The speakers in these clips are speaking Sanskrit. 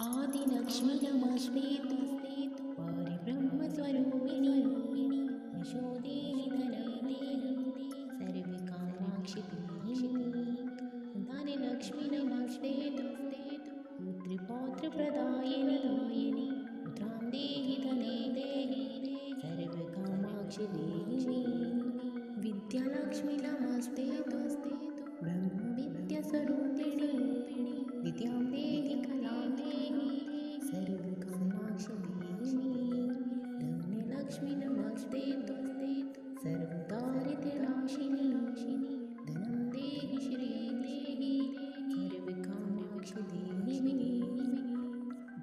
आदिलक्ष्मी नमस्तेतु परिब्रह्मस्वरूपिणी यशोदेहि धनदेहि सर्वकामाक्षि धनलक्ष्मी नमस्तेतु पुत्रपौत्रप्रदायिनि पुत्रां देहि धने देहि सर्वकामाक्षि देहि विद्यालक्ष्मी नमस्तेतु ब्रह्मविद्यास्वरूपिणी विद्यां देहि कलां देहि सर्वकामाक्षि देहि धन्यलक्ष्मी नमस्तेतु सर्वदारिद्र्यनाशिनी धनं देहि श्रियं देहि सर्वकामाक्षि देहि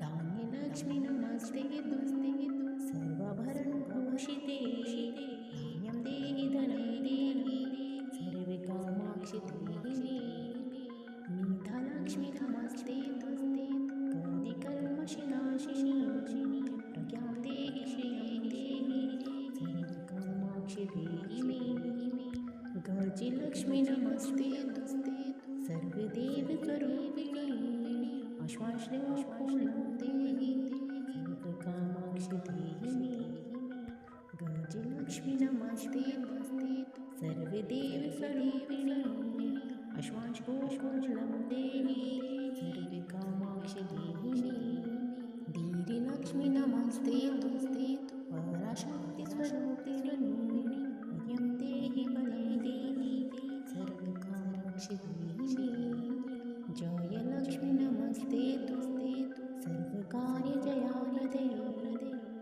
धान्यलक्ष्मी नमस्तेतु सर्वाभरणभूषिते धान्यं देहि धनं देहि सर्वकामाक्षि देहि मेधालक्ष्मी नमस्तेतु कलिकल्मषनाशिनी प्रज्ञां देहि श्रियं देहि सर्वकामाक्षि देहि गजलक्ष्मी नमस्तेतु सर्वदेवस्वरूपिणी आश्वासनं देहि सर्वकामाक्षि देहि गजलक्ष्मी नमस्तेतु सर्वदेवस्वरूपिणी आश्वासनं देहि सर्वकामाक्षि देहि धीरलक्ष्मी नमस्तेतु पराशक्तिस्वरूपिणी नित्यं देहि बलं देहि सर्वकामाक्षि देहि जयलक्ष्मी नमस्तेतु सर्वकार्यजयाप्रदे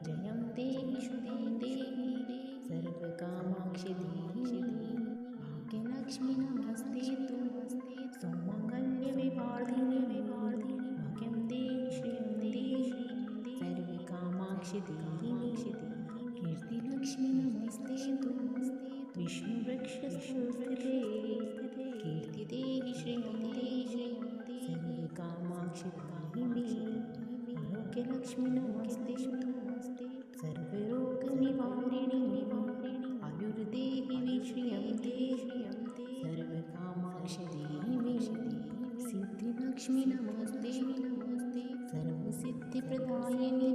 जयं देहि शुभं देहि सर्वकामाक्षि देहि भाग्यलक्ष्मी नमस्तेतु सौमङ्गल्यविवर्धिनि भाग्यं देहि श्रियं देहि सर्वकामाक्षि देहि कीर्तिलक्ष्मी नमस्तेतु विष्णुवृक्षस्थिते कीर्ति देहि श्रियं देहि सर्वकामाक्षि देहि आरोग्यलक्ष्मी नमस्तेतु सर्वरोगनिवारिणि आयुर्देहि विश्रियं देहि सर्वकामाक्षि देहि सिद्धिलक्ष्मी नमस्तेतु सर्वसिद्धिप्रदायिनि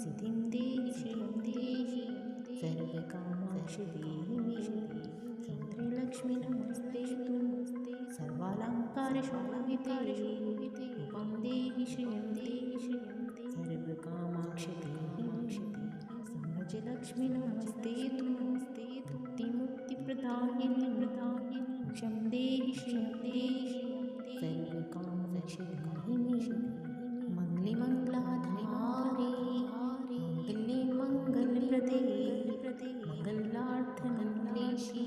सिद्धिं देहि श्रियं देहि सर्वकामाक्षि देहि सौन्द्रलक्ष्मी नमस्तेतु सर्वालङ्कारशोभिते रूपं देहि श्रियं देहि सर्वकामाक्षि देहि समृजलक्ष्मी नमस्तेतु मुक्तिप्रदायिनि मोक्षं देहि श्रियं देहि सर्वकामाक्षि देहि मङ्गलाधारे मङ्गले मङ्गलप्रदे मङ्गलार्थमङ्गलेशि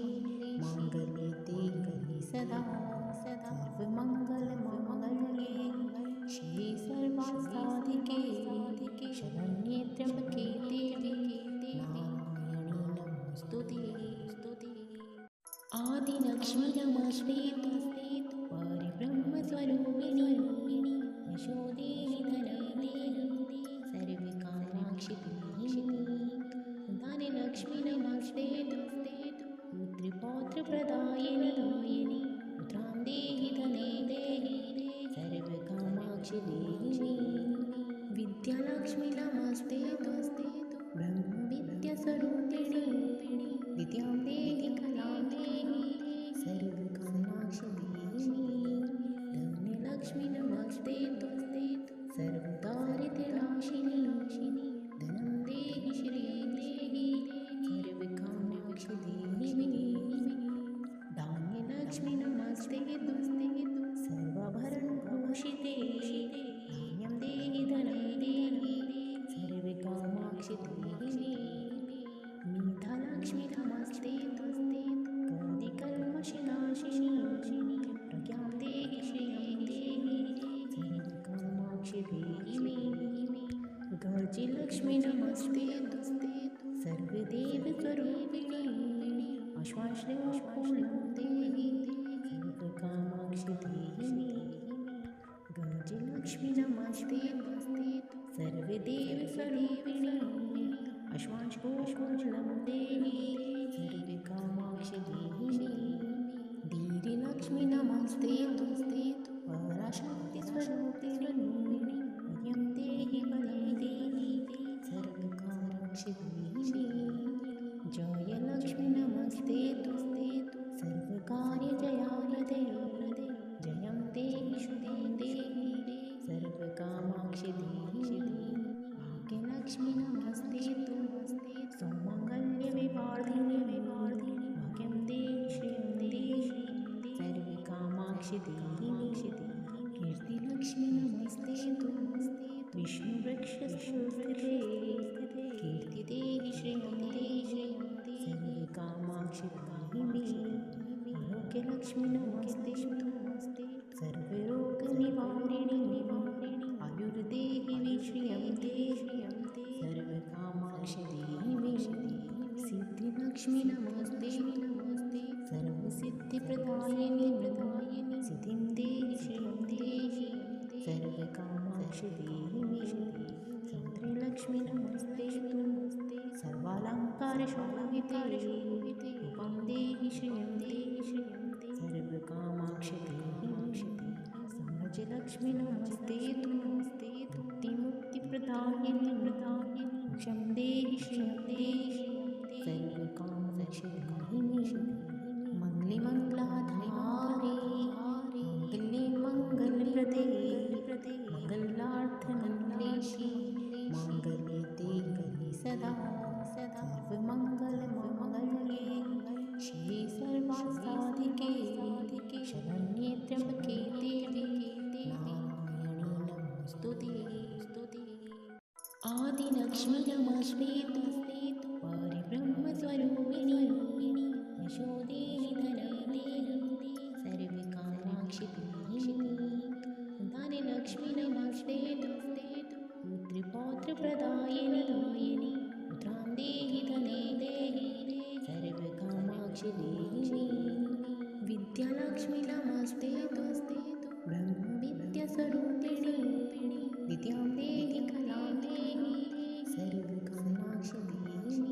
माङ्गल्ये देहि सदा सर्वमङ्गलमाङ्गल्ये शिवे सर्वासाधिके शरण्ये त्र्यम्बके देवी नारायणी नमोऽस्तुते आदिलक्ष्मी नमस्तेतु परिब्रह्मस्वरूपिणी यशोदेहि धनदेहि सर्वकामाक्षि धनलक्ष्मी नमस्तेतु पुत्रपौत्रप्रदायिनि पुत्रां देहि धने देहि सर्वकामाक्षि देहि विद्यालक्ष्मी नमस्तेतु ब्रह्मविद्यास्वरूपिणी विद्यां देहि कलां देहि सर्वकामाक्षि देहि धन्यलक्ष्मी नमस्तेतु सर्वदारिद्र्यनाशिनी धनं देहि श्रियं देहि सर्वकामाक्षि देहि धान्यलक्ष्मी नमस्तेतु सर्वाभरणभूषिते धान्यं देहि धनं देहि सर्वकामाक्षि देहि मेधालक्ष्मी नमस्तेतु कलिकल्मषनाशिनी प्रज्ञां देहि श्रियं देहि सर्वकामाक्षि देहि गजलक्ष्मी नमस्तेतु सर्वदेवस्वरूपिणी आश्वासनं देहि सर्वकामाक्षि देहि गजलक्ष्मी नमस्तेतु सर्वदेवस्वरूपिणी आश्वासनं देहि सर्वकामाक्षि देहि धीरलक्ष्मी नमस्तेतु पराशक्तिस्वरूपिणी कामाक्षि देहिनी भाग्यलक्ष्मी नमस्ते तु सौमङ्गल्यविवर्धिनि भाग्यं देहि श्रियं देहि सर्वकामाक्षि देहिनि कीर्तिलक्ष्मी नमस्ते तु विष्णुवृक्षस्थे कीर्तिदेहि श्रियं देहि सर्वकामाक्षि देहिनि आरोग्यलक्ष्मी नमस्ते तु सर्वरोगनिवारिणि आयुर्देहि विश्रियं देहि सर्वकामाक्षि देहि सिद्धिलक्ष्मी नमस्ते सर्वसिद्धिप्रदायिनि सिद्धिं देहि श्रियं देहि सर्वकामाक्षि देहि सौत्रिलक्ष्मी नमस्ते सर्वालङ्कारशोभिते रूपं देहि श्रियं देहि सर्वकामाक्षि देहि साम्राज्यलक्ष्मी नमस्ते मुक्तिप्रदायिनि मोक्षं देहि श्रियं देहि सर्वकामाक्षि देहि मङ्गलिमङ्गलाधारे मङ्गले मङ्गलप्रदे मङ्गलार्थमङ्गलेशि माङ्गल्ये देहि सदा सर्वमङ्गलमाङ्गल्ये शिवे सर्वासाधिके शरण्ये त्र्यम्बके देवी नारायणी नमोऽस्तुते आदिलक्ष्मी नमस्ते तु परिब्रह्मस्वरूपिणि यशो देहि धनं देहि सर्वकामाक्षि देहि धनलक्ष्मी नमस्ते तु पुत्रपौत्रप्रदायिनि पुत्रां देहि धने देहि सर्वकामाक्षि देहि विद्यालक्ष्मी नमस्ते तु ब्रह्मविद्यास्वरूपिणि विद्यां देहि कलां देहि सर्वकामाक्षि देहि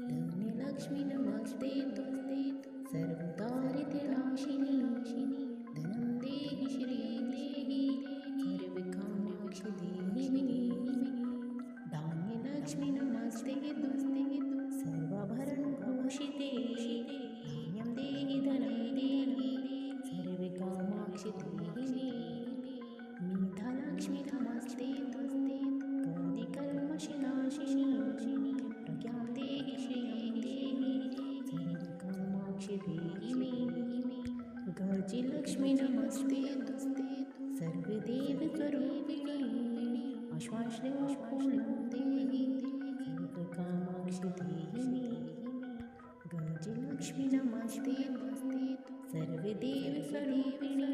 धन्यलक्ष्मी नमस्ते तु सर्वदारिद्र्यनाशिनि धनं देहि श्रियं देहि सर्वकामाक्षि देहि धान्यलक्ष्मी नमस्ते तु सर्वाभरणभूषिते धान्यं देहि धनं देहि सर्वकामाक्षि देहि मीठालक्ष्मी नमस्ते तु कलिकल्मषनाशिनि प्रज्ञां देहि श्रियं देहि सर्वकामाक्षि देहि गर्जिलक्ष्मी नमस्ते तु सर्वदेवस्वरूपिणि आश्वासपूर्णं देहि सर्वकामाक्षि देहि गर्जिलक्ष्मी नमस्ते तु सर्वदेवस्वरूपिणि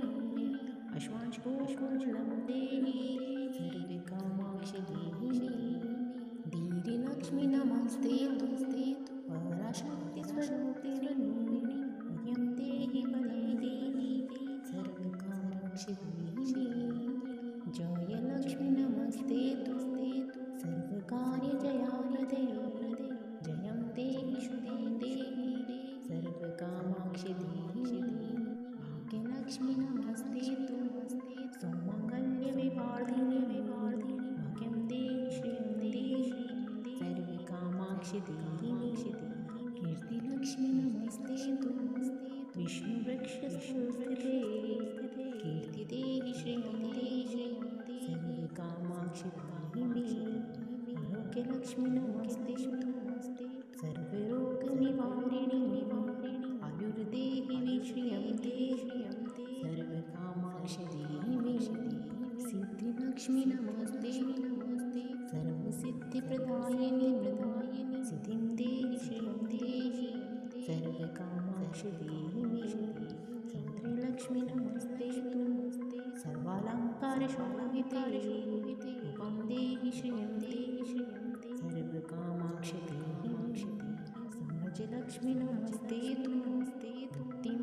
आश्वासपूर्णं देहि सर्वकामाक्षि देहि धीरिलक्ष्मी नमस्ते तु पराशक्तिस्वरूपिणि यं देहि बलं देहि सर्वकामाक्षि देहि जयलक्ष्मी नमस्ते तु सर्वकार्यजयाप्रदे जयं देहि शुभं देहि सर्वकामाक्षि देहि भाग्यलक्ष्मी नमस्ते तु सौमङ्गल्यविवर्धिनि भाग्यं देहि श्रियं देहि सर्वकामाक्षि देहि कीर्तिलक्ष्मी नमस्ते तु विष्णुवृक्षस्थे कीर्तिदेहि श्रियं देहि सर्वकामाक्षि देहि आरोग्यलक्ष्मी नमस्ते सर्वरोगनिवारिणि आयुर्देहि विश्रियं देहि सर्वकामाक्षि देहि सिद्धिलक्ष्मी नमस्ते सर्वसिद्धिप्रदायिनि सिद्धिं देहि श्रियं देहि सर्वकामाक्षि देहि सौत्रिलक्ष्मी नमस्ते सर्वालङ्कारशोभिते रूपं देहि श्रियं देहि सर्वकामाक्षि देहि साम्राज्यलक्ष्मी नमस्ते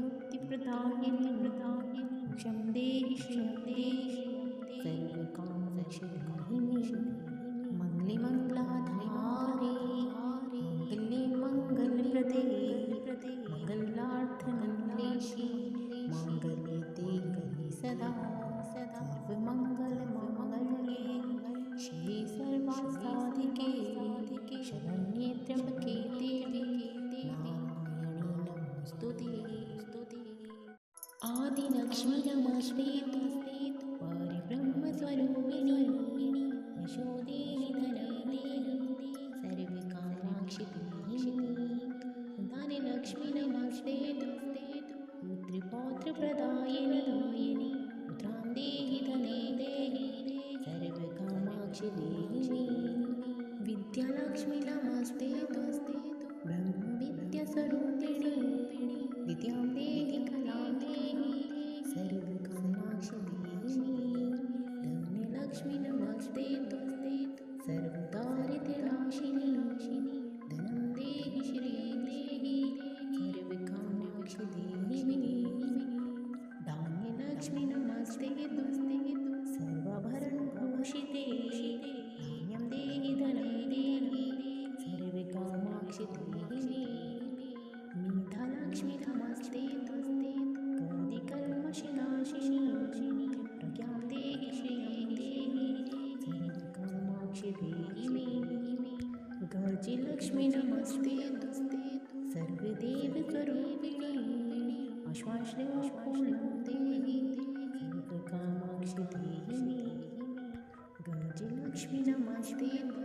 मुक्तिप्रदायिनि मोक्षं देहि श्रियं देहि सर्वकामाक्षि देहि मङ्गलिमङ्गलाधारे मङ्गले मङ्गलप्रदे मङ्गलार्थमङ्गलेशि माङ्गल्ये देहि सदा सर्वमङ्गलमाङ्गल्ये शिवे सर्वासाधिके शरण्ये त्र्यम्बके देवी नारायणी सर्वकामाक्षि देहिनी विद्यालक्ष्मी नमस्ते तु ब्रह्मविद्यास्वरूपिणी विद्यां देहि कलां देहि सर्वकामाक्षि देहिनी धन्यलक्ष्मी नमस्ते तु सर्वदारिद्र्यनाशिनी धनं देहि श्रियं देहि सर्वकामाक्षि देहिनी धान्यलक्ष्मी नमस्ते तु सर्वाभरणभूषिते धान्यं देहि धनं देहि सर्वकामाक्षि देहिनी मेधालक्ष्मी नमस्ते तु कलिकल्मषनाशिनी प्रज्ञां देहि श्रियं देहि सर्वकामाक्षि देहिनी गजलक्ष्मी नमस्ते तु सर्वदेवस्वरूपिणी आश्वाश्रयपूर्णं देहि सर्वकामाक्षि देहिनी गजलक्ष्मी नमस्ते तु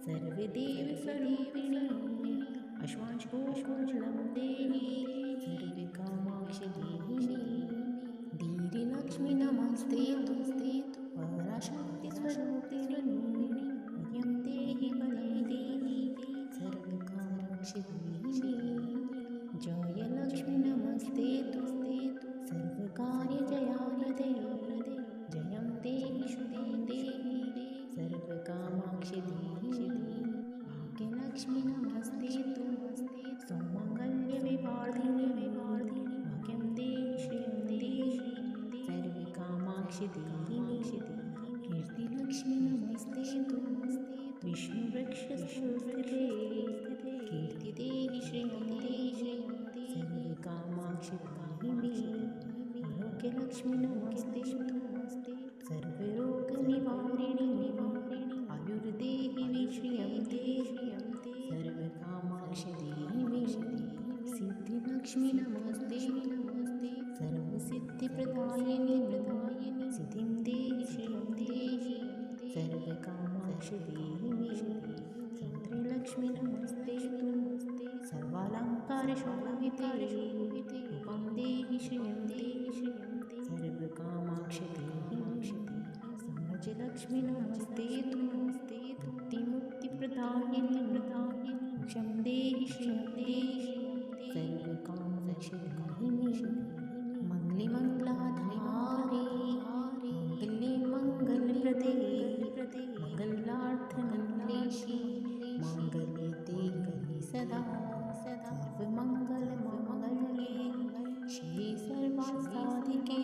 सर्वदेवस्वरूपिणी आश्वाश्रयपूर्णं देहि सर्वकामाक्षि देहिनी धीरलक्ष्मी नमस्ते तु पराशक्तिस्वरूपिणी नित्यं देहि बलं देहि सर्वकामाक्षि देहिनी जयलक्ष्मी नमस्ते तु सर्वकार्यजयाप्रदे जयं देहि शुभं देहि सर्वकामाक्षि देहिनी भाग्यलक्ष्मी नमस्ते तु सौमङ्गल्यविवर्धिनी भाग्यं देहि श्रियं देहि सर्वकामाक्षि देहिनी कीर्तिलक्ष्मी नमस्ते तु विष्णुवृक्षस्थे कीर्ति देहि श्रियं देहि सर्वकामाक्षि देहिनी आरोग्यलक्ष्मी नमस्ते तु सर्वरोगनिवारिणी आयुर्देहि विश्रियं देहि सर्वकामाक्षि देहिनी सिद्धिलक्ष्मी नमस्ते सर्वसिद्धिप्रदायिनी सिद्धिं देहि श्रियं देहि सर्वकामाक्षि देहिनी सौत्रिलक्ष्मी नमस्ते सर्वालङ्कारशोभिते रूपं देहि श्रियं देहि सर्वकामाक्षि देहिनी समजलक्ष्मी नमस्ते मुक्तिप्रदायिनी मोक्षं देहि श्रियं देहि सर्वकामाक्षि देहिनी मङ्गलमङ्गलाधारे मङ्गले मङ्गलप्रदे मङ्गलार्थमङ्गलेशि मङ्गले देहि सदा सर्वमङ्गलमङ्गल्ये शिवे सर्वासाधिके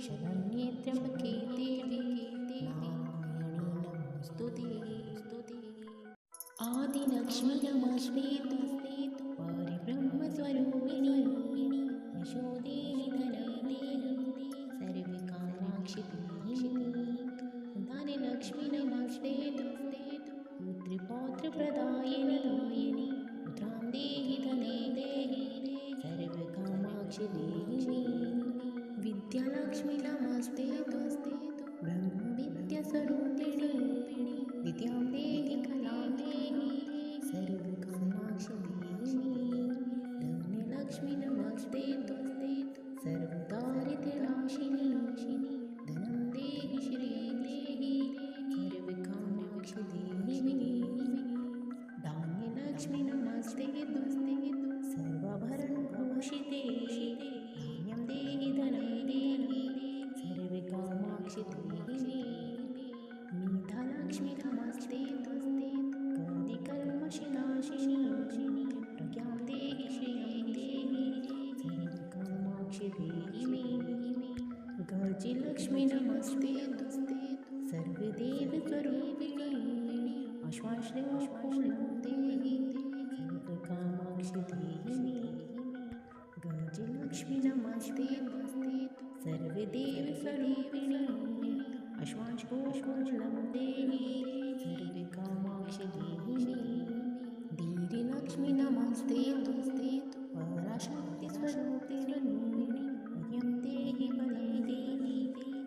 शरण्ये त्र्यम्बके देवी नारायणी नमोस्तुते आदिलक्ष्मी नमस्ते तु परिब्रह्मस्वरूपिणी यशो देहि धनं देहि सर्वकामाक्षि देहिनी धनलक्ष्मी नमस्ते तु पुत्रपौत्रप्रदायिनी पुत्रां देहि धने देहि सर्वकामाक्षि देहिनी विद्यालक्ष्मी नमस्ते तु ब्रह्मविद्यास्वरूपिणी विद्यां देहि कलां देहि सर्वकामाक्षि देहिनी धन्यलक्ष्मी नमस्ते तु सर्वदारिद्र्यनाशिनी धनं देहि श्रियं देहि सर्वकामाक्षि देहिनी धान्यलक्ष्मी नमस्ते तु सर्वाभरणभूषिते धान्यं देहि धनं देहि सर्वकामाक्षि देहिनी मेधालक्ष्मी नमस्ते तु कलिकल्मषनाशिनी प्रज्ञां देहि श्रियं देहि सर्वकामाक्षि देहिनी गजलक्ष्मी नमस्ते तु सर्वदेवस्वरूपिणी आश्वाश्रयपूर्णं देहि सर्वकामाक्षि देहिनी गजलक्ष्मी नमस्ते तु सर्वदेवस्वरूपिणी आश्वाश्रयपूर्णं देहि सर्वकामाक्षि देहिनी धीरलक्ष्मी नमस्ते तु पराशक्तिस्वरूपिणी नित्यं देहि बलं देहि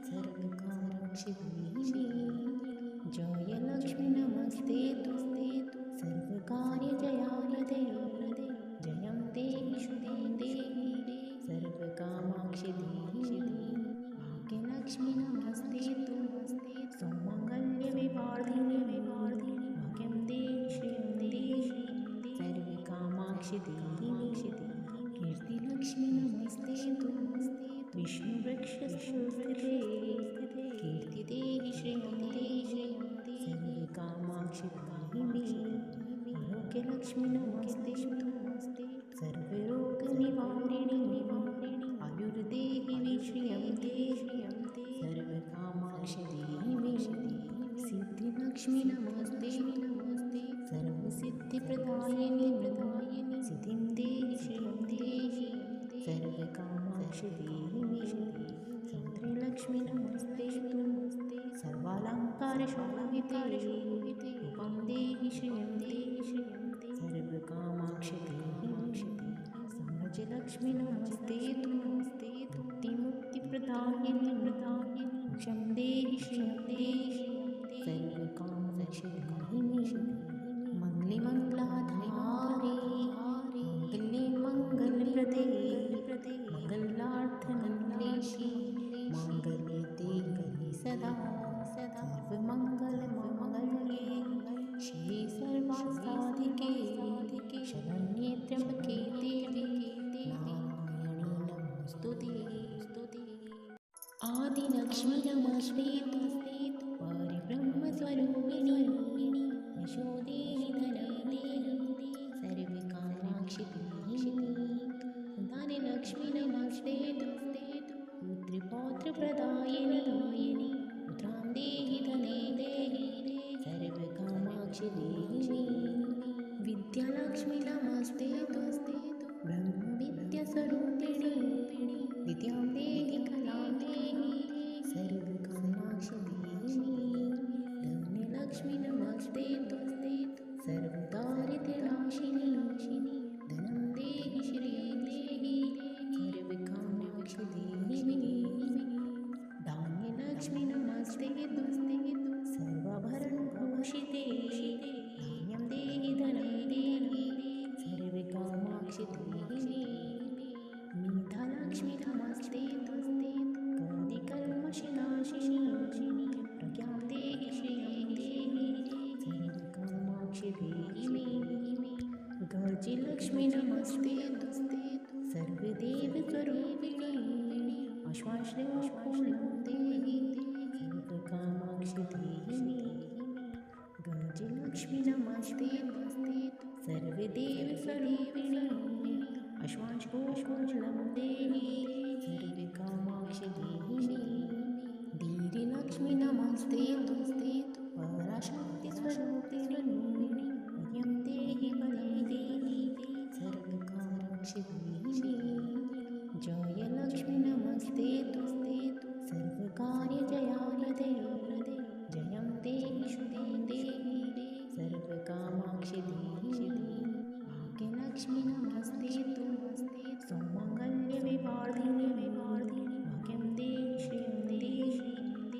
सर्वकामाक्षि देहिनी जयलक्ष्मी नमस्ते तु सर्वकार्यजयाप्रदे जयं देहि शुभं देहि सर्वकामाक्षि देहिनी भाग्यलक्ष्मी नमस्ते तु सौमङ्गल्यविवर्धिनी सर्वकामाक्षि देहि कीर्तिलक्ष्मी नमस्ते तु विष्णुवृक्षस्थे कीर्तिदेहि श्रियं सर्वकामाक्षि देहि आरोग्यलक्ष्मी नमस्ते तु सर्वरोगनिवारिणि आयुर्देहि विश्रियं सर्वकामाक्षि देहि सिद्धिलक्ष्मी नमस्ते सर्वसिद्धिप्रदायिनि सिद्धिं देहि श्रियं सर्वकामाक्षि देहि सौन्द्र्यलक्ष्मी नमस्ते सर्वालङ्कारशोभिते रूपं देहि श्रियं सर्वकामाक्षि देहि साम्राज्यलक्ष्मी नमस्ते मुक्तिप्रदायिनि क्षं देहि श्रियं सर्वकामाक्षि देहि मङ्गलिमङ्गलाधारे मङ्गले मङ्गलप्रदे मङ्गलार्थमङ्गलेशि माङ्गल्ये देहि सदा सर्वमङ्गलमाङ्गल्ये शिवे सर्वासाधिके शरण्ये त्र्यम्बके देवी नारायणी नमोऽस्तुते आदिलक्ष्मी नमस्ते परिब्रह्मस्वरूपिणि यशोदेहि धनदेहि सर्वकामाक्षि देहि धनलक्ष्मी नमस्ते पुत्रपौत्रप्रदायिनि पुत्रां देहि धने देहि सर्वकामाक्षि देहि विद्यालक्ष्मी नमस्ते ब्रह्मविद्यास्वरूपिणि विद्यां देहि कलां देहि सर्वकामाक्षि देहि धन्यलक्ष्मी नमस्ते सर्वदारिद्र्यनाशिनि धनं देहि श्रियं देहि सर्वकामाक्षि देहि धान्यलक्ष्मी नमस्ते सर्वाभरणभूषिते धान्यं देहि धनं देहि सर्वकामाक्षि देहि मेधालक्ष्मी नमस्ते कलिकल्मषनाशिनि प्रज्ञां देहि श्रियं देहि सर्वकामाक्षि देहि गजलक्ष्मी नमस्ते सर्वदेवस्वरूपिणि आश्वाश्रयपूर्णं देहि सर्वकामाक्षि देहि गजलक्ष्मी नमस्ते सर्वदेवस्वरूपिणि आश्वाश्रयपूर्णं देहि सर्वकामाक्षि देहि धीरलक्ष्मी नमस्ते पराशक्तिस्वरूपिणि प्रियं देहि बलं देहि सर्वकामाक्षि देहि जयलक्ष्मी नमस्ते सर्वकार्यजयाप्रदे जयं देहि शुभं देहि सर्वकामाक्षि देहि भाग्यलक्ष्मी नमस्ते सौमङ्गल्यविवर्धिनि भाग्यं देहि श्रियं देहि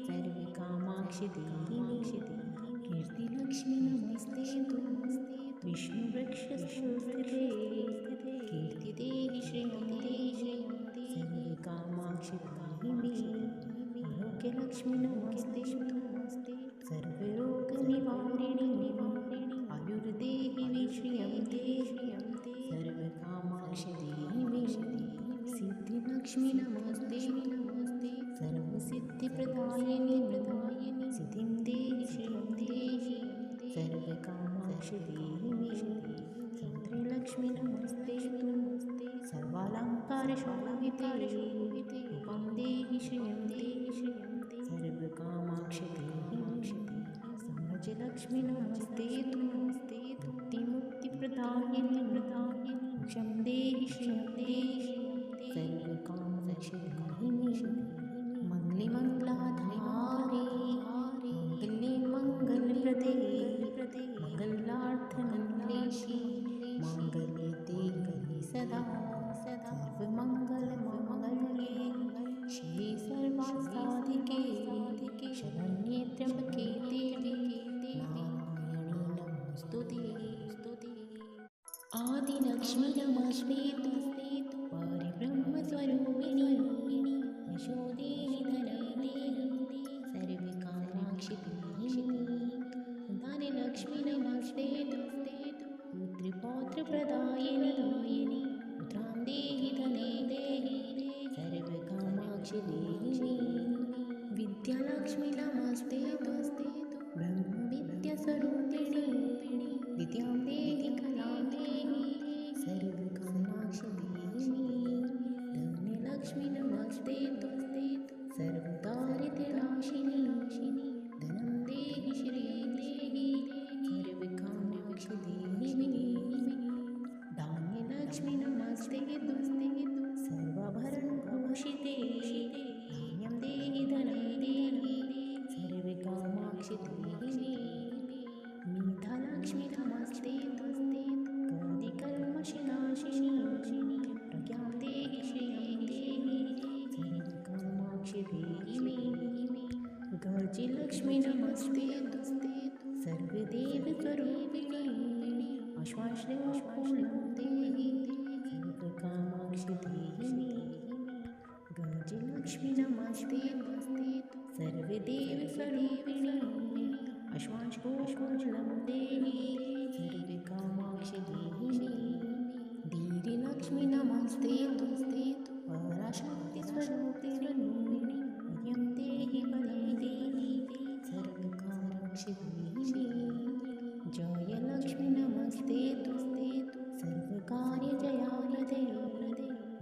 सर्वकामाक्षि देहि कीर्तिलक्ष्मी नमस्ते विष्णुवृक्षस्थे कीर्तिदेहि श्रियं सर्वकामाक्षि देहि आरोग्यलक्ष्मी नमस्ते सर्वरोगनिवारिणि आयुर्देहि विश्रियं सर्वकामाक्षि देहि सिद्धिलक्ष्मी नमस्ते सर्वसिद्धिप्रदायिनि सिद्धिं देहि श्रियं सर्वकामाक्षि देहि सौन्द्र्यलक्ष्मी नमस्ते सर्वालङ्कारशोभिते रूपं देहि श्रियं सर्वकामाक्षि देहि साम्राज्यलक्ष्मी नमस्ते मुक्तिप्रदायिनि क्षं देहि श्रियं सर्वकामाक्षि देहि मङ्गलिमङ्गलाधारे मङ्गले मङ्गलप्रदे मङ्गलार्थमङ्गलेशि माङ्गल्ये देहि सदा सर्वमङ्गलमाङ्गल्ये शिवे सर्वासाधिके शरण्ये त्र्यम्बके देवी नारायणी नमोऽस्तुते आदिलक्ष्मी नमस्ते परिब्रह्मस्वरूपिणि यशोदेहि धनदेहि सर्वकामाक्षि देहि धनलक्ष्मी नमस्ते पुत्र पुत्रिपौत्रप्रदायिनि पुत्रां देहि धने देहि सर्वकामाक्षि देहि मे विद्यालक्ष्मी नमस्ते तस्ते ब्रह्मविद्यास्वरूपिणि विद्यां देहि कलां देहि सर्वकामाक्षि देहि मे धन्यलक्ष्मी नमस्ते तस्ते सर्वदारिद्र्यनाशिनि धनं देहि श्रियं देहि सर्वकामाक्षि देहि मे धान्यलक्ष्मी नमस्ते तस्ते सर्वाभरणभूषिते धान्यं देहि धनं देहि सर्वकामाक्षि देहि मे मेधालक्ष्मी नमस्ते तस्ते कलिकल्मषनाशिनि प्रज्ञां देहि श्रियं देहि सर्वकामाक्षि देहि मे गजलक्ष्मी नमस्ते तस्ते सर्वदेवस्वरूपिणि आश्वाश्रयपूर्णं देहि सर्वकामाक्षि देहि मे गजलक्ष्मी नमस्ते तस्ते सर्वदेवस्वरूपिणि आश्वाश्रयपूर्णं देहि सर्वकामाक्षि देहि मे धीरलक्ष्मी नमस्ते तस्ते पराशक्तिस्वरूपिणि यं देहि बलं देहि सर्वकामाक्षि देहि मे जयलक्ष्मी नमस्ते तस्ते सर्वकार्यजयाप्रदे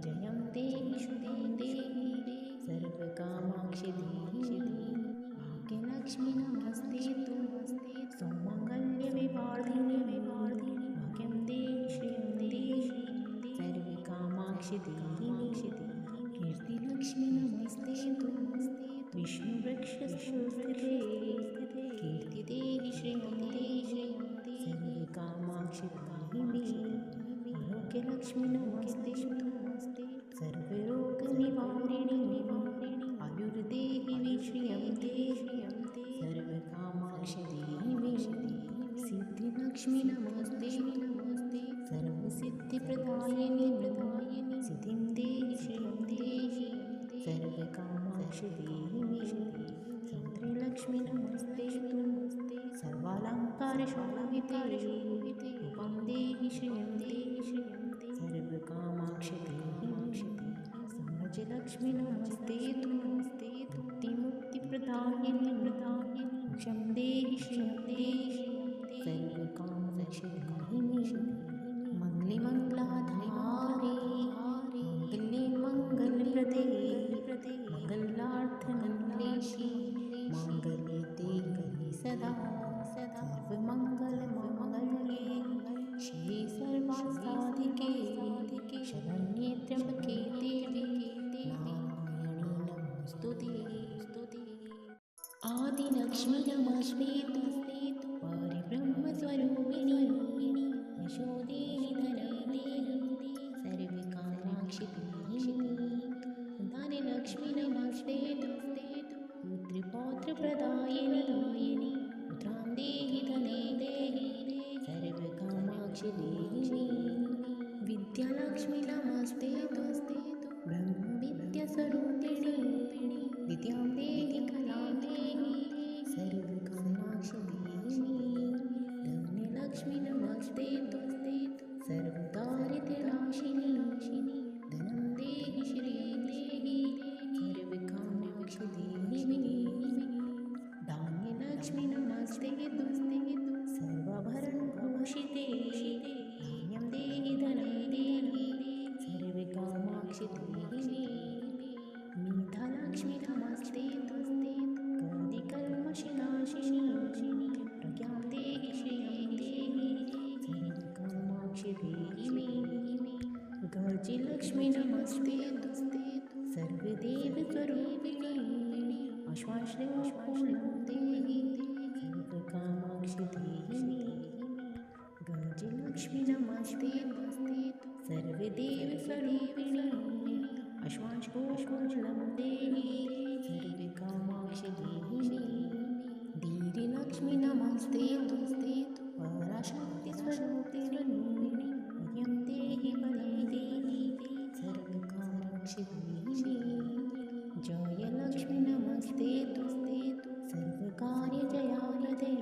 जयं देहि शुभं देहि सर्वकामाक्षि देहि मे भाग्यलक्ष्मी नमस्ते सौमङ्गल्यविवर्धिनि भाग्यं देहि श्रियं देहि सर्वकामाक्षि देहि मे कीर्तिलक्ष्मी नमस्ते विष्णुवृक्षस्थिते कीर्ति देहि श्रियं देहि सर्वकामाक्षि देहि मे आरोग्यलक्ष्मी नमस्ते सर्वरोगनिवारिणि आयुर्देहि विश्रियं देहि सर्वकामाक्षि देहि मे सिद्धिलक्ष्मी नमस्ते सर्वसिद्धिप्रदायिनि सिद्धिं देहि श्रियं देहि सर्वकामाक्षि देहि मे सौन्द्र्यलक्ष्मी नमस्ते सर्वालङ्कारशोभिते रूपं देहि श्रियं देहि सर्वकामाक्षि देहि मे साम्राज्यलक्ष्मी नमस्ते मुक्तिप्रदायिनि मोक्षं देहि श्रियं देहि सर्वकामाक्षि देहि मे मङ्गलाधारे मङ्गले मङ्गलप्रदे मङ्गलार्थमङ्गलेशि मङ्गले देहि सदा सर्वमङ्गलमाङ्गल्ये शिवे सर्वासाधिके शरण्ये त्र्यम्बके देवी नारायणी नमोऽस्तुते आदिलक्ष्मी नमस्ते परिब्रह्मस्वरूपिणि यशो देहि धनं देहि सर्वकामाक्षि देहि मे धनलक्ष्मी नमस्ते पुत्रिपौत्रप्रदायिनि पुत्रां देहि धने देहि सर्वकामाक्षि देहि मे विद्यालक्ष्मी नमस्ते ब्रह्मविद्यास्वरूपिणि विद्यां देहि कलां देहि सर्वकामाक्षि देहि मे धन्यलक्ष्मी नमस्ते सर्वदारिद्र्यनाशिनि धनं देहि श्रियं देहि सर्वकामाक्षि देहि मे धान्यलक्ष्मी नमस्ते सर्वाभरणभूषिते धान्यं देहि धनं देहि सर्वकामाक्षि देहि मे मेधालक्ष्मी नमस्ते कलिकल्मषनाशिनि प्रज्ञां देहि श्रियं देहि सर्वकामाक्षि देहि मे गजलक्ष्मी नमस्ते सर्वदेवस्वरूपिणि आश्वाश्रयपूर्णं देहि सर्वकामाक्षि देहि मे गजलक्ष्मी नमस्ते सर्वदेवस्वरूपिणि आश्वाश्रयपूर्णं देहि सर्वकामाक्षि देहि मे धीरलक्ष्मी नमस्ते पराशक्तिस्वरूपिणि यं देहि बलं देहि सर्वकामाक्षि देहि मे जयलक्ष्मी नमस्ते सर्वकार्यजयाप्रदे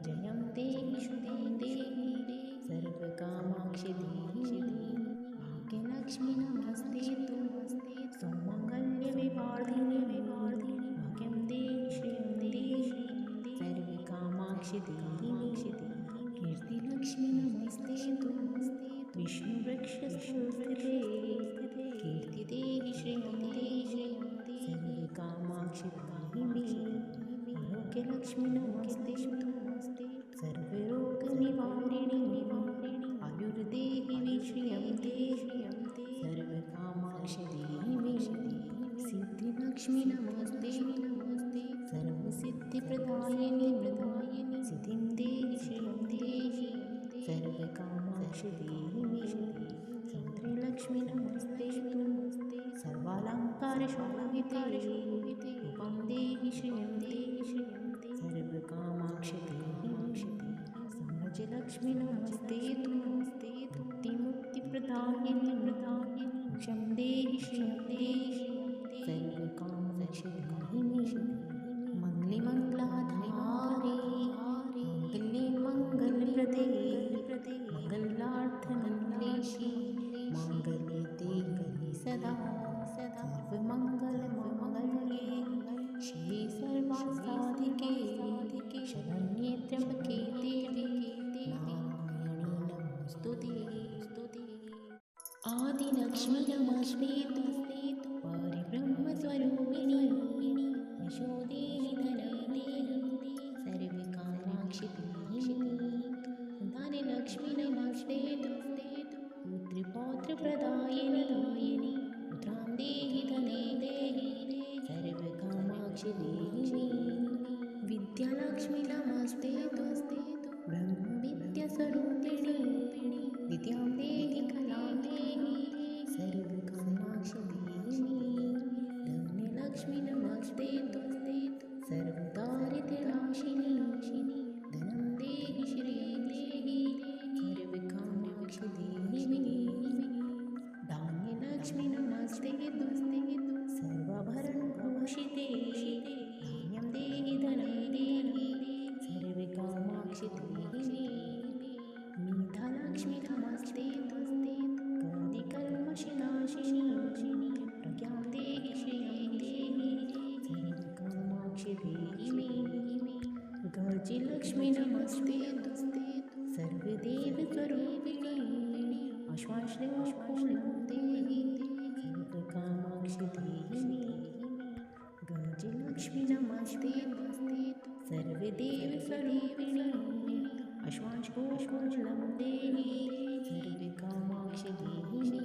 जयं देहि शुभं देहि सर्वकामाक्षि देहिनी कीर्तिलक्ष्मी नमस्ते तु विष्णुवृक्षस्थे कीर्तिदेहि श्रियं देहि सर्वकामाक्षि देहिनी आरोग्यलक्ष्मी नमस्ते तु सर्वरोगनिवारिणी आयुर्देहि विश्रियं देहि सर्वकामाक्षि देहिनी सिद्धिलक्ष्मी नमस्ते सर्वसिद्धिप्रदायिनी सिद्धिं देहि श्रियं देहि सर्वकामाक्षि देहिनी सौत्रिलक्ष्मी नमस्ते सर्वालङ्कारशोभिते रूपं देहि श्रियं देहि सर्वकामाक्षि देहिनी साम्राज्यलक्ष्मी नमस्ते मुक्तिप्रदायिनी क्षं देहि श्रियं देहि सर्वकामाक्षि देहिनी मङ्गलिमङ्गलाधारे मङ्गले मङ्गलप्रदे मङ्गलार्थमङ्गलेशि मङ्गले देहि सदा सर्वमङ्गलमङ्गल्ये शिवे सर्वासाधिके शरण्ये त्र्यम्बके देवी नारायणी नमोऽस्तुते आदिलक्ष्मी नमस्ते परिब्रह्मस्वरूपिणी यशोदेहि धनदेहि सर्वकामाक्षि देहिनी धनलक्ष्मी नमस्ते पुत्रपौत्रप्रदायिनी पुत्रां देहि धने देहि सर्वकामाक्षि देहिनी विद्यालक्ष्मी नमस्ते ब्रह्मविद्यास्वरूपिणी विद्यां देहि कलां देहि सर्वकामाक्षि देहिनी धन्यलक्ष्मी नमस्ते सर्वदारिद्र्यनाशिनी धनं देहि श्रियं देहि सर्वकामाक्षि देहिनी धान्यलक्ष्मी नमस्ते सर्वाभरणभूषिते धान्यं देहि धनं देहि सर्वकामाक्षि देहिनी मीठालक्ष्मी नमस्ते कलिकल्मषनाशिनी प्रज्ञां देहि श्रियं देहि सर्वकामाक्षि देहिनी गजलक्ष्मी नमस्ते सर्वदेवस्वरूपिणी आश्वाश्रयपूर्णं देहि सर्वकामाक्षि देहिनी गजलक्ष्मी नमस्ते सर्वदेवस्वरूपिणी आश्वाश्रयपूर्णं देहि सर्वकामाक्षि देहिनी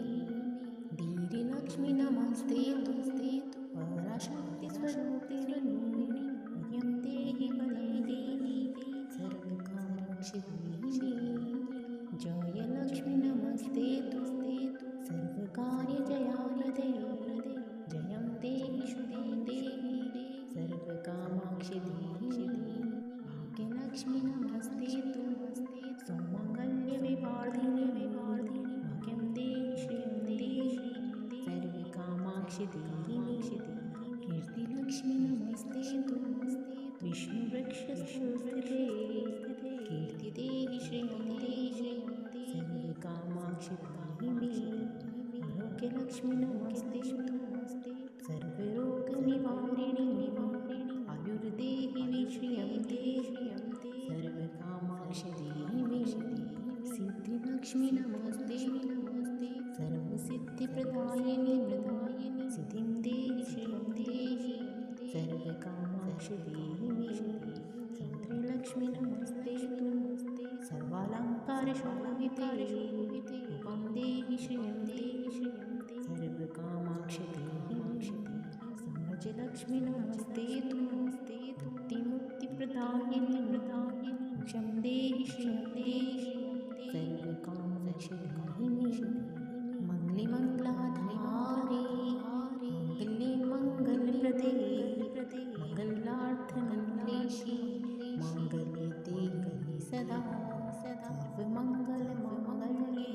धीरलक्ष्मी नमस्ते पराशक्तिस्वरूपिणी यं देहि पदं देहि सर्वकामाक्षि देहिनी जयलक्ष्मी नमस्ते सर्वकार्यजयावृते जयं देहि शुभं देहि सर्वकामाक्षि देहिनी भाग्यलक्ष्मी नमस्ते सौमङ्गल्यविवर्धिनी भाग्यं देहि श्रियं देहि सर्वकामाक्षि देहिनी कीर्तिलक्ष्मी नमस्ते विष्णुवृक्षस्थे कीर्तिदेहि श्रियं देहि सर्वकामाक्षि देहिनी आरोग्यलक्ष्मी नमस्ते सर्वरोगनिवारिणी आयुर्देहि विश्रियं देहि सर्वकामाक्षि देहिनी सिद्धिलक्ष्मी नमस्ते सर्वसिद्धिप्रदायिनी सिद्धिं देहि श्रियं देहि सर्वकामाक्षि देहिनी सौत्रिलक्ष्मी नमस्ते सर्वालङ्कारशोभिते रूपं देहि श्रियं देहि सर्वकामाक्षि देहिनी साम्राज्यलक्ष्मी नमस्ते मुक्तिप्रदायिनी क्षं देहि श्रियं देहि सर्वकामाक्षि देहिनी मङ्गलिमङ्गलाधारे मङ्गले मङ्गलप्रदे मङ्गलार्थमङ्गलेशि मङ्गले देहि सदा सर्वमङ्गलमङ्गल्ये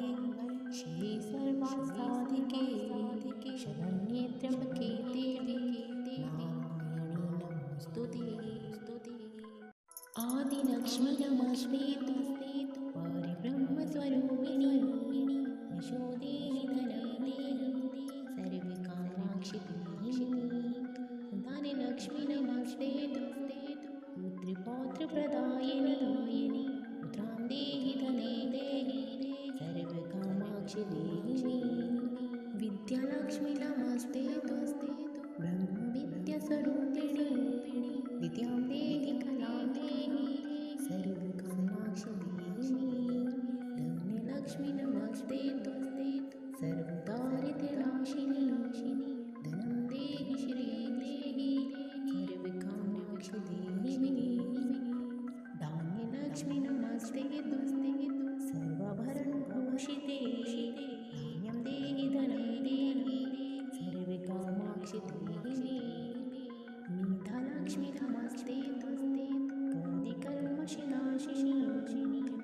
शिवे सर्वासाधिके शरण्ये त्र्यम्बके देवी नारायणी नमोऽस्तुते आदिलक्ष्मी नमस्ते परिब्रह्मस्वरूपिणी यशोदेहि धनदेहि सर्वकामाक्षि देहिनी धनलक्ष्मी नमस्ते पुत्रपौत्र सर्वपौत्रप्रदायिनि पुत्रां देहि धने देहि सर्वकामाक्षि देहि मे विद्यालक्ष्मी नमस्ते ब्रह्मविद्यास्वरूपिणि विद्यां देहि कलां देहि सर्वकामाक्षि देहि मे धन्यलक्ष्मी नमस्ते सर्वदारिद्र्यनाशिनि धनं देहि श्रियं देहि सर्वकामाक्षि देहि मे धान्यलक्ष्मी नमस्ते सर्वाभरणभूषिते धान्यं देहि धनं देहि सर्वकामाक्षि देहि मे मेधालक्ष्मी नमस्ते कलिकल्मषनाशिनि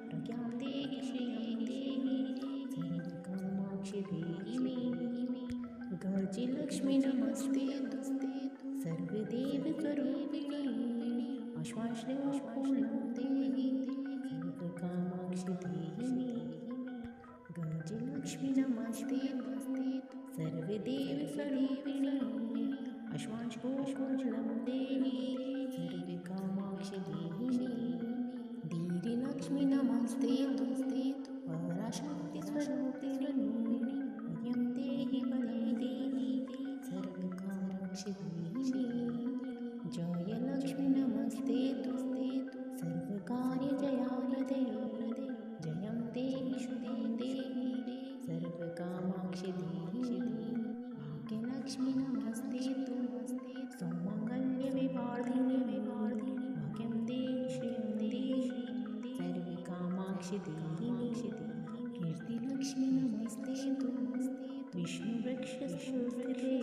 प्रज्ञां देहि श्रियं देहि सर्वकामाक्षि देहि मे गजलक्ष्मी नमस्ते सर्वदेवस्वरूपिणि आश्वासनं देहि सर्वकामाक्षि देहि मे गजलक्ष्मी नमस्ते सर्वदेवस्वरूपिणि आश्वासनं देहि सर्वकामाक्षि देहि मे धीरलक्ष्मी नमस्ते पराशक्तिस्वरूपिणि नित्यं देहि बलं देहि सर्वकामाक्षि देहि मे जयलक्ष्मी नमस्ते सर्वकार्यजयाप्रदे जयं देहि शुभं देहि सर्वकामाक्षि देहि मे भाग्यलक्ष्मी नमस्ते सौमङ्गल्यविवर्धिनि भाग्यं देहि श्रियं देहि सर्वकामाक्षि देहि मे कीर्तिलक्ष्मी नमस्ते विष्णुवृक्षस्थिते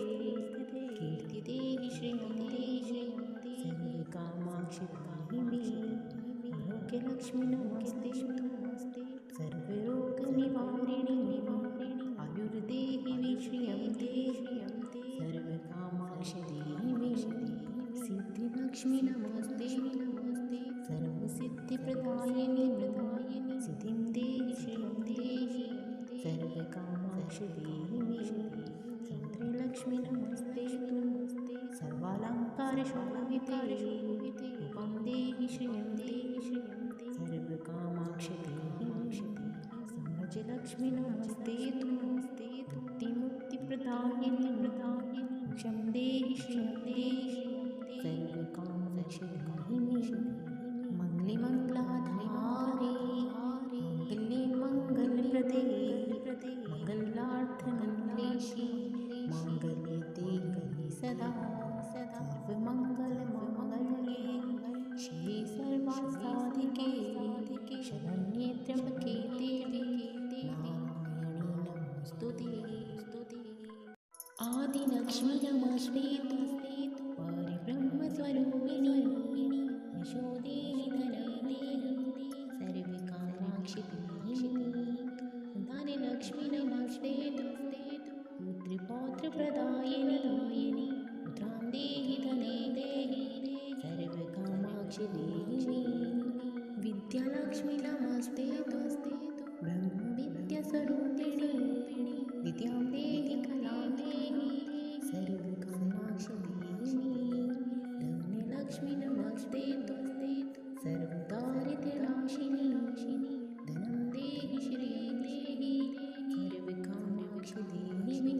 कीर्ति देहि श्रियं देहि सर्वकामाक्षि देहि मे आरोग्यलक्ष्मी नमस्ते सर्वरोगनिवारिणि आयुर्देहि विश्रियं देहि सर्वकामाक्षि देहि मे सिद्धिलक्ष्मी नमस्ते सर्वसिद्धिप्रदायिनि सिद्धिं देहि श्रियं देहि सर्वकामाक्षि देहि मे सौत्रिलक्ष्मी नमस्ते सर्वालङ्कारशोभिते रूपं देहि श्रियं देहि सर्वकामाक्षि देहि मे सम्राजलक्ष्मी नमस्ते मुक्तिप्रदायिनि मोक्षं देहि श्रियं देहि सर्वकामाक्षि देहि मे मङ्गलाधारे मङ्गले मङ्गलप्रदे मङ्गलार्थमङ्गलेशि माङ्गल्ये देहि सदा सर्वमङ्गलमाङ्गल्ये शिवे सर्वासाधिके शरण्ये त्र्यम्बके देवी नारायणी नमोऽस्तुते आदिलक्ष्मी नमस्ते परिब्रह्मस्वरूपिणि यशो देहि धनं देहि सर्वकामाक्षि देहि मे धनलक्ष्मी नमस्ते पुत्रपौत्रप्रदायिनि पुत्रां देहि धने देहि सर्वकामाक्षि देहि मे विद्यालक्ष्मी नमस्ते ब्रह्मविद्यास्वरूपिणि विद्यां देहि कलां देहि सर्वकामाक्षि देहि मे धन्यलक्ष्मी नमस्ते सर्वदारिद्र्यनाशिनि धनं देहि श्रियं देहि सर्वकामाक्षि देहि मे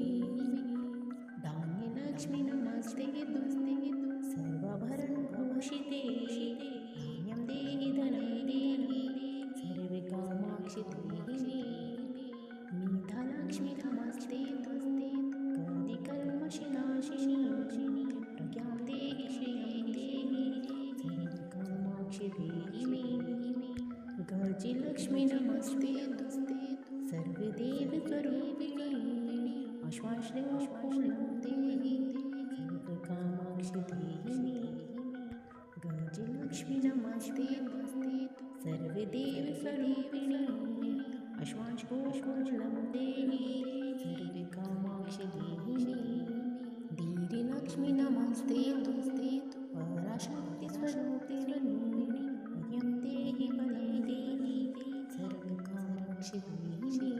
धान्यलक्ष्मी नमस्ते सर्वाभरणभूषिते धान्यं देहि धनं देहि सर्वकामाक्षि देहि मे मेधालक्ष्मी नमस्ते कलिकल्मषनाशिनि प्रज्ञां देहि श्रियं देहि सर्वकामाक्षि देहि मे गजलक्ष्मी नमस्ते सर्वदेवस्वरूपिणि आश्वासनं देहि सर्वकामाक्षि देहि मे गजलक्ष्मी नमस्ते सर्वदेवस्वरूपिणि आश्वासनं देहि सर्वकामाक्षि देहि मे धीरलक्ष्मी नमस्ते पराशक्तिस्वरूपिणि नित्यं देहि बलं देहि सर्वकामाक्षि देहि मे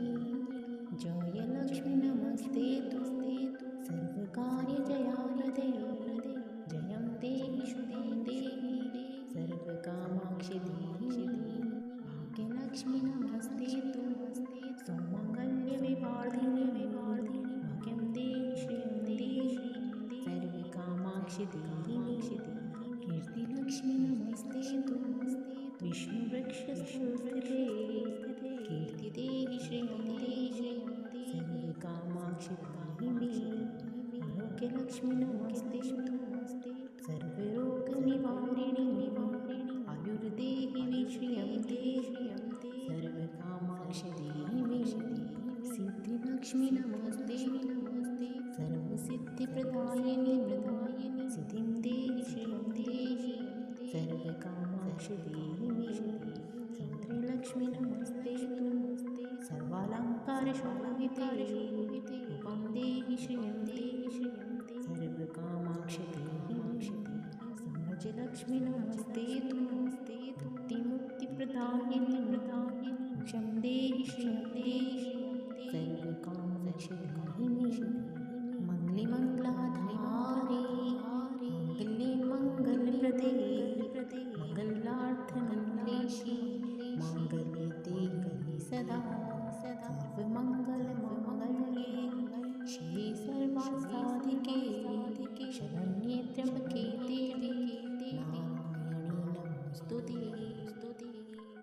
जयलक्ष्मी नमस्ते सर्वकार्यजयाप्रदे जयं देहि शुभं देहि सर्वकामाक्षि कामाक्षि देहिनी भाग्यलक्ष्मी नमस्ते तु सौमङ्गल्यविवर्धिनि भाग्यं देहि श्रियं देहि सर्वकामाक्षि देहिनि कीर्तिलक्ष्मी नमस्ते तु विष्णुवृक्षस्थिते कीर्तिदेहि श्रियं देहि सर्वकामाक्षि देहिनि आरोग्यलक्ष्मी नमस्ते तु सर्वरोगनिवारिणि आयुर्देहि विश्रियं देहि सर्वकामाक्षि देहि सिद्धिलक्ष्मी नमस्ते सर्वसिद्धिप्रदायिनि सिद्धिं देहि श्रियं देहि सर्वकामाक्षि देहि सौत्रिलक्ष्मी नमस्ते तु सर्वालङ्कारशोभिते रूपं देहि श्रियं देहि सर्वकामाक्षि देहि साम्राज्यलक्ष्मी नमस्ते तु मुक्तिप्रदायिनि मोक्षं देहि श्रियं देहि सर्वकामाक्षि देहि मङ्गलाधारे मङ्गले मङ्गलप्रदे मङ्गलार्थमङ्गलेशि माङ्गल्ये देहि सदा सर्वमङ्गलमाङ्गल्ये शिवे सर्वासाधिके शरणं